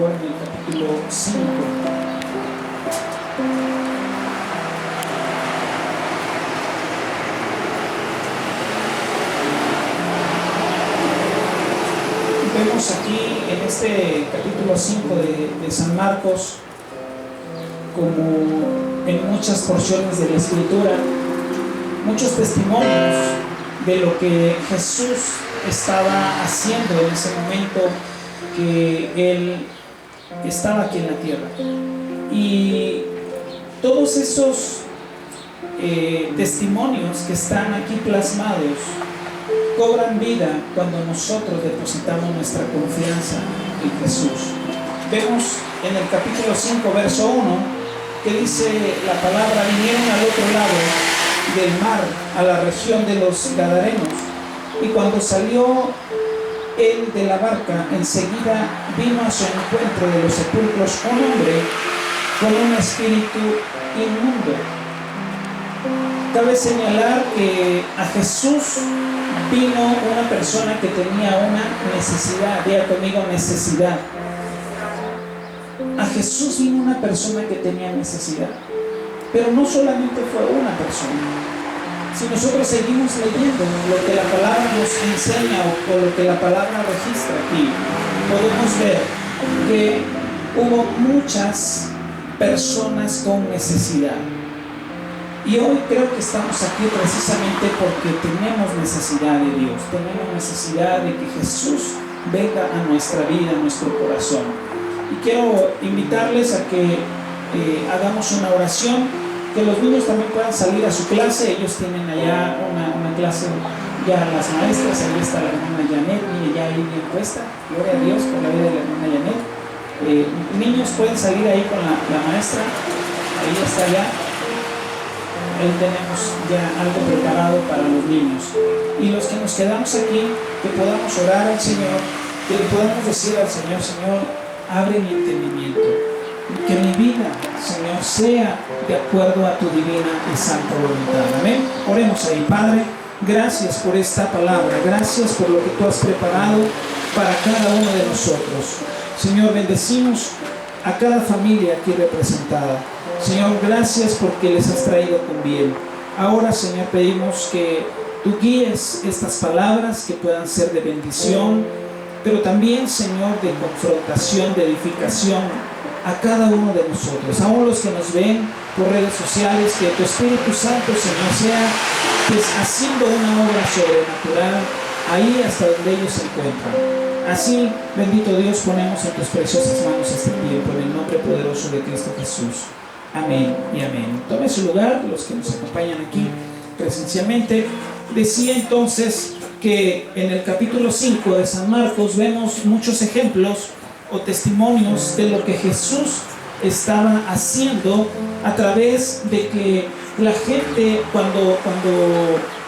favor, en el capítulo 5. Vemos aquí en este capítulo 5 de San Marcos, como en muchas porciones de la Escritura, muchos testimonios de lo que Jesús estaba haciendo en ese momento que Él estaba aquí en la tierra. Y todos esos testimonios que están aquí plasmados cobran vida cuando nosotros depositamos nuestra confianza en Jesús. Vemos en el capítulo 5, verso 1, que dice la palabra: vinieron al otro lado del mar, a la región de los Gadarenos, y cuando salió él de la barca, enseguida vino a su encuentro de los sepulcros un hombre con un espíritu inmundo. Cabe señalar que a Jesús vino una persona que tenía una necesidad. Diga conmigo: necesidad. A Jesús vino una persona que tenía necesidad. Pero no solamente fue una persona. Si nosotros seguimos leyendo lo que la palabra nos enseña o lo que la palabra registra aquí, podemos ver que hubo muchas personas con necesidad. Y hoy creo que estamos aquí precisamente porque tenemos necesidad de Dios, tenemos necesidad de que Jesús venga a nuestra vida, a nuestro corazón. Y quiero invitarles a que hagamos una oración, que los niños también puedan salir a su clase. Ellos tienen allá una clase, ya las maestras. Ahí está la hermana Janet, mire, ya ahí bien puesta. Gloria a Dios por la vida de la hermana Janet. Niños pueden salir ahí con la maestra, ahí está ya. Ahí tenemos ya algo preparado para los niños. Y los que nos quedamos aquí, que podamos orar al Señor, que le podamos decir al Señor: Señor, abre mi entendimiento, que mi vida, Señor, sea de acuerdo a tu divina y santa voluntad. Amén. Oremos ahí. Padre, gracias por esta palabra, gracias por lo que tú has preparado para cada uno de nosotros. Señor, bendecimos a cada familia aquí representada. Señor, gracias porque les has traído con bien. Ahora, Señor, pedimos que tú guíes estas palabras, que puedan ser de bendición, pero también, Señor, de confrontación, de edificación a cada uno de nosotros, aún los que nos ven por redes sociales. Que tu Espíritu Santo, Señor, sea pues haciendo una obra sobrenatural ahí hasta donde ellos se encuentran. Así, bendito Dios, ponemos en tus preciosas manos este tiempo, en el nombre poderoso de Cristo Jesús. Amén y amén. Tome su lugar, los que nos acompañan aquí presencialmente. Decía entonces que en el capítulo 5 de San Marcos vemos muchos ejemplos o testimonios de lo que Jesús estaba haciendo, a través de que la gente, cuando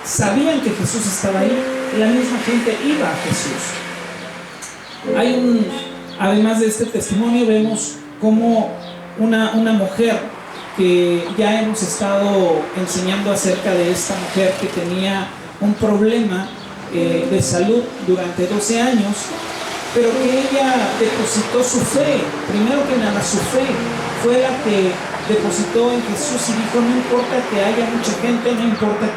sabían que Jesús estaba ahí, la misma gente iba a Jesús. Además de este testimonio, vemos como una mujer, que ya hemos estado enseñando acerca de esta mujer que tenía un problema de salud durante 12 años, pero que ella depositó su fe. Primero que nada, su fe fue la que depositó en Jesús y dijo: no importa que haya mucha gente, no importa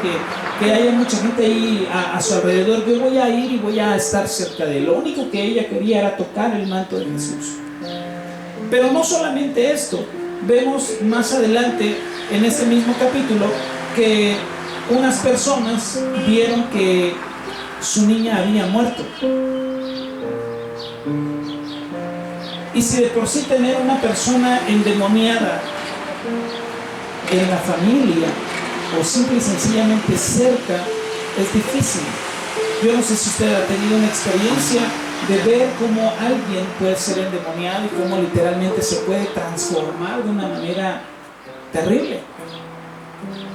que haya mucha gente ahí a su alrededor, yo voy a ir y voy a estar cerca de él. Lo único que ella quería era tocar el manto de Jesús. Pero no solamente esto, vemos más adelante en este mismo capítulo que unas personas vieron que su niña había muerto. Y si de por sí tener una persona endemoniada en la familia o simple y sencillamente cerca es difícil. Yo no sé si usted ha tenido una experiencia de ver cómo alguien puede ser endemoniado y cómo literalmente se puede transformar de una manera terrible.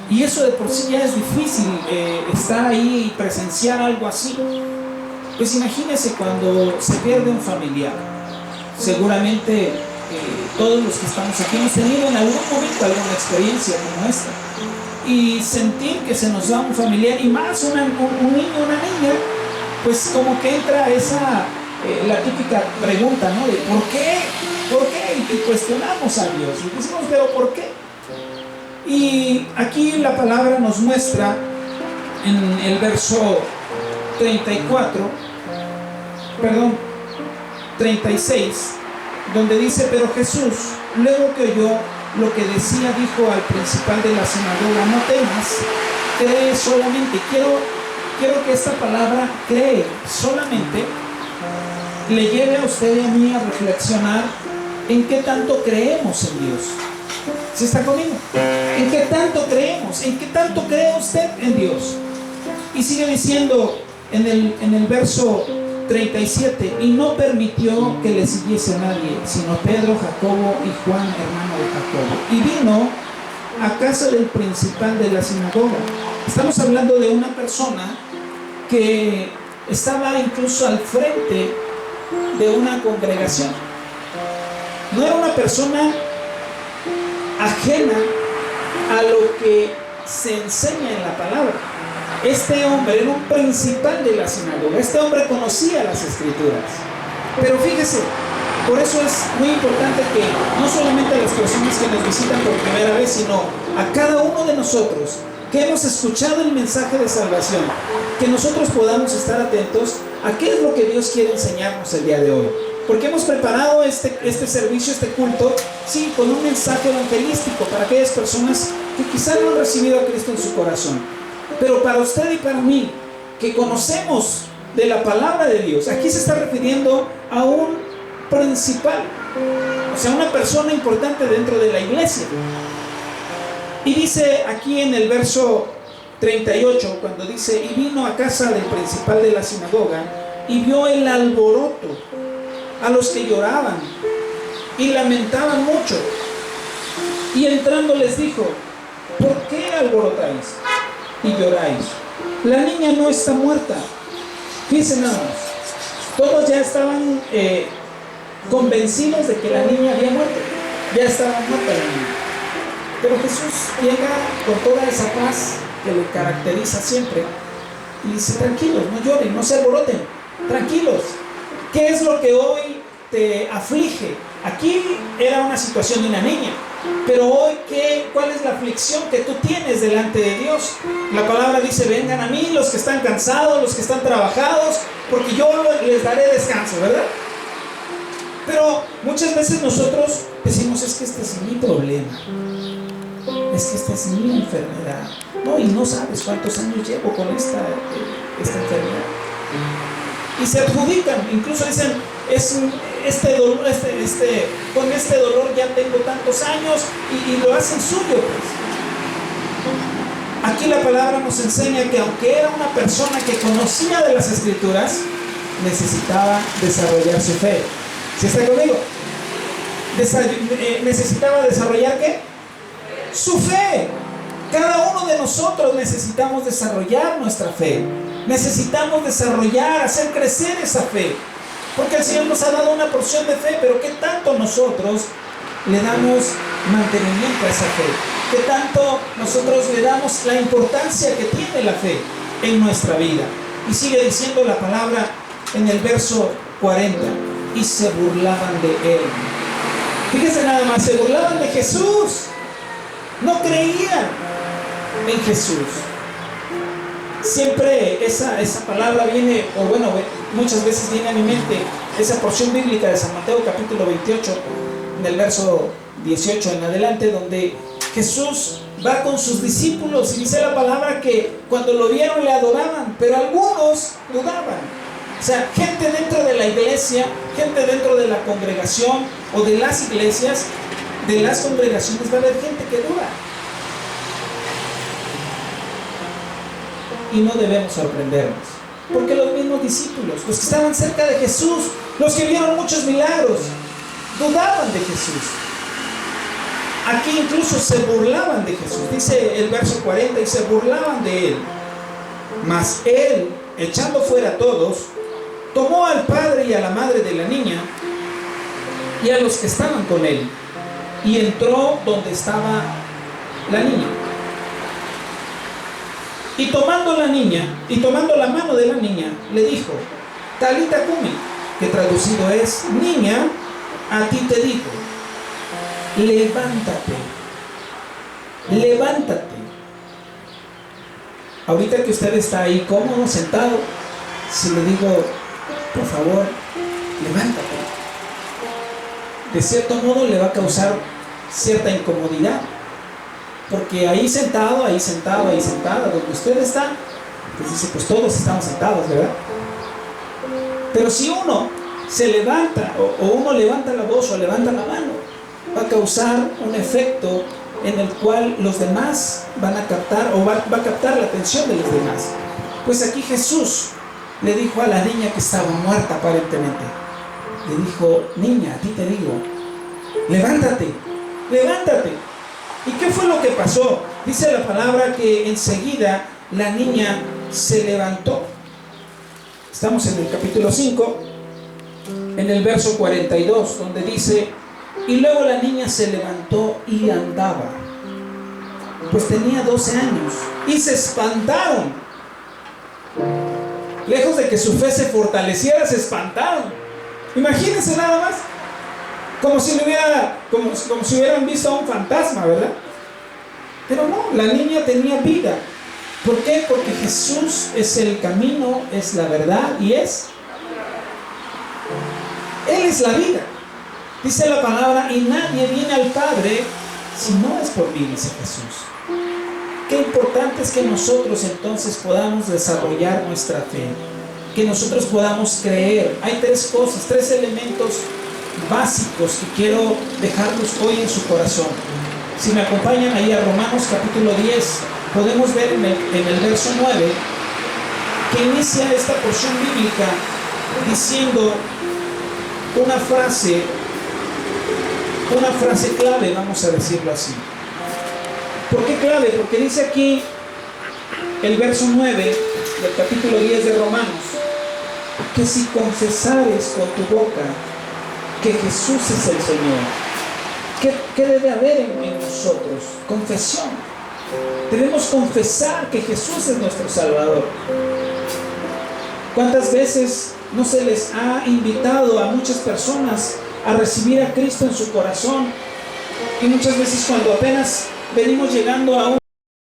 Y eso de por sí ya es difícil, estar ahí y presenciar algo así. Pues imagínese cuando se pierde un familiar. Seguramente todos los que estamos aquí hemos tenido en algún momento alguna experiencia como esta. Y sentir que se nos va un familiar, y más un niño o una niña, pues como que entra esa la típica pregunta, ¿no? De ¿por qué? ¿Por qué? Y cuestionamos a Dios. Y decimos, ¿pero por qué? Y aquí la palabra nos muestra en el verso 36, donde dice: pero Jesús, luego que oyó lo que decía, dijo al principal de la sinagoga: no temas, cree solamente. Quiero que esta palabra cree solamente le lleve a usted y a mí a reflexionar en qué tanto creemos en Dios. ¿Sí está conmigo? ¿En qué tanto creemos? ¿En qué tanto cree usted en Dios? Y sigue diciendo en el verso 37: y no permitió que le siguiese nadie, sino Pedro, Jacobo y Juan, hermano de Jacobo. Y vino a casa del principal de la sinagoga. Estamos hablando de una persona que estaba incluso al frente de una congregación. No era una persona ajena a lo que se enseña en la palabra. Este hombre era un principal de la sinagoga. Este hombre conocía las escrituras. Pero fíjese, por eso es muy importante que no solamente a las personas que nos visitan por primera vez, sino a cada uno de nosotros que hemos escuchado el mensaje de salvación, que nosotros podamos estar atentos a qué es lo que Dios quiere enseñarnos el día de hoy. Porque hemos preparado este servicio, este culto, sí, con un mensaje evangelístico para aquellas personas que quizás no han recibido a Cristo en su corazón. Pero para usted y para mí, que conocemos de la palabra de Dios, aquí se está refiriendo a un principal, o sea, una persona importante dentro de la iglesia. Y dice aquí en el verso 38, cuando dice: y vino a casa del principal de la sinagoga, y vio el alboroto, a los que lloraban y lamentaban mucho, y entrando les dijo: ¿por qué alborotáis y lloráis? La niña no está muerta. Fíjense nada más, todos ya estaban convencidos de que la niña había muerto, ya estaba muerta la niña. Pero Jesús llega con toda esa paz que le caracteriza siempre y dice: tranquilos, no lloren, no se alboroten, tranquilos. ¿Qué es lo que hoy te aflige? Aquí era una situación de una niña, pero hoy ¿cuál es la aflicción que tú tienes delante de Dios? La palabra dice: vengan a mí los que están cansados, los que están trabajados, porque yo les daré descanso, ¿verdad? Pero muchas veces nosotros decimos: es que este es mi problema, es que esta es mi enfermedad. No, y no sabes cuántos años llevo con esta enfermedad. Y se adjudican, incluso dicen: con este dolor ya tengo tantos años, y lo hacen suyo, pues. Aquí la palabra nos enseña que aunque era una persona que conocía de las escrituras, necesitaba desarrollar su fe. ¿Sí está conmigo? Necesitaba desarrollar ¿qué? Su fe. Cada uno de nosotros necesitamos desarrollar nuestra fe. Necesitamos desarrollar, hacer crecer esa fe. Porque el Señor nos ha dado una porción de fe, pero ¿qué tanto nosotros le damos mantenimiento a esa fe? ¿Qué tanto nosotros le damos la importancia que tiene la fe en nuestra vida? Y sigue diciendo la palabra en el verso 40: y se burlaban de él. Fíjense nada más, se burlaban de Jesús. No creían en Jesús. Siempre esa palabra viene, o bueno, muchas veces viene a mi mente esa porción bíblica de San Mateo capítulo 28, en el verso 18 en adelante, donde Jesús va con sus discípulos y dice la palabra que cuando lo vieron le adoraban, pero algunos dudaban. O sea, gente dentro de la iglesia, gente dentro de la congregación o de las iglesias, de las congregaciones, va a haber gente que duda. Y no debemos sorprendernos, porque los mismos discípulos, los que estaban cerca de Jesús, los que vieron muchos milagros, dudaban de Jesús. Aquí incluso se burlaban de Jesús. Dice el verso 40: y se burlaban de él. Mas él, echando fuera a todos, tomó al padre y a la madre de la niña y a los que estaban con él, y entró donde estaba la niña. Y tomando la mano de la niña, le dijo: Talita cumi, que traducido es: niña, a ti te digo, levántate, levántate. Ahorita que usted está ahí cómodo, sentado, si le digo, por favor, levántate, de cierto modo le va a causar cierta incomodidad, porque ahí sentado, ahí sentado, ahí sentada, donde usted está, pues dice, pues todos estamos sentados, ¿verdad? Pero si uno se levanta, o uno levanta la voz o levanta la mano, va a causar un efecto en el cual los demás van a captar, o va a captar la atención de los demás. Pues aquí Jesús le dijo a la niña que estaba muerta aparentemente, le dijo: niña, a ti te digo, levántate, levántate. ¿Y qué fue lo que pasó? Dice la palabra que enseguida la niña se levantó. Estamos en el capítulo 5, en el verso 42, donde dice: y luego la niña se levantó y andaba. Pues tenía 12 años. Y se espantaron. Lejos de que su fe se fortaleciera, se espantaron. Imagínense nada más. Como si hubieran visto a un fantasma, ¿verdad? Pero no, la niña tenía vida. ¿Por qué? Porque Jesús es el camino, es la verdad y Él es la vida. Dice la palabra: y nadie viene al Padre si no es por mí, dice Jesús. Qué importante es que nosotros entonces podamos desarrollar nuestra fe, que nosotros podamos creer. Hay tres cosas, tres elementos básicos que quiero dejarlos hoy en su corazón. Si me acompañan ahí a Romanos capítulo 10, podemos ver en el verso 9 que inicia esta porción bíblica diciendo una frase clave, vamos a decirlo así. ¿Por qué clave? Porque dice aquí el verso 9 del capítulo 10 de Romanos, que si confesares con tu boca que Jesús es el Señor, ¿qué debe haber en nosotros? Confesión. Debemos confesar que Jesús es nuestro Salvador. ¿Cuántas veces no se les ha invitado a muchas personas a recibir a Cristo en su corazón? Y muchas veces cuando apenas venimos llegando a un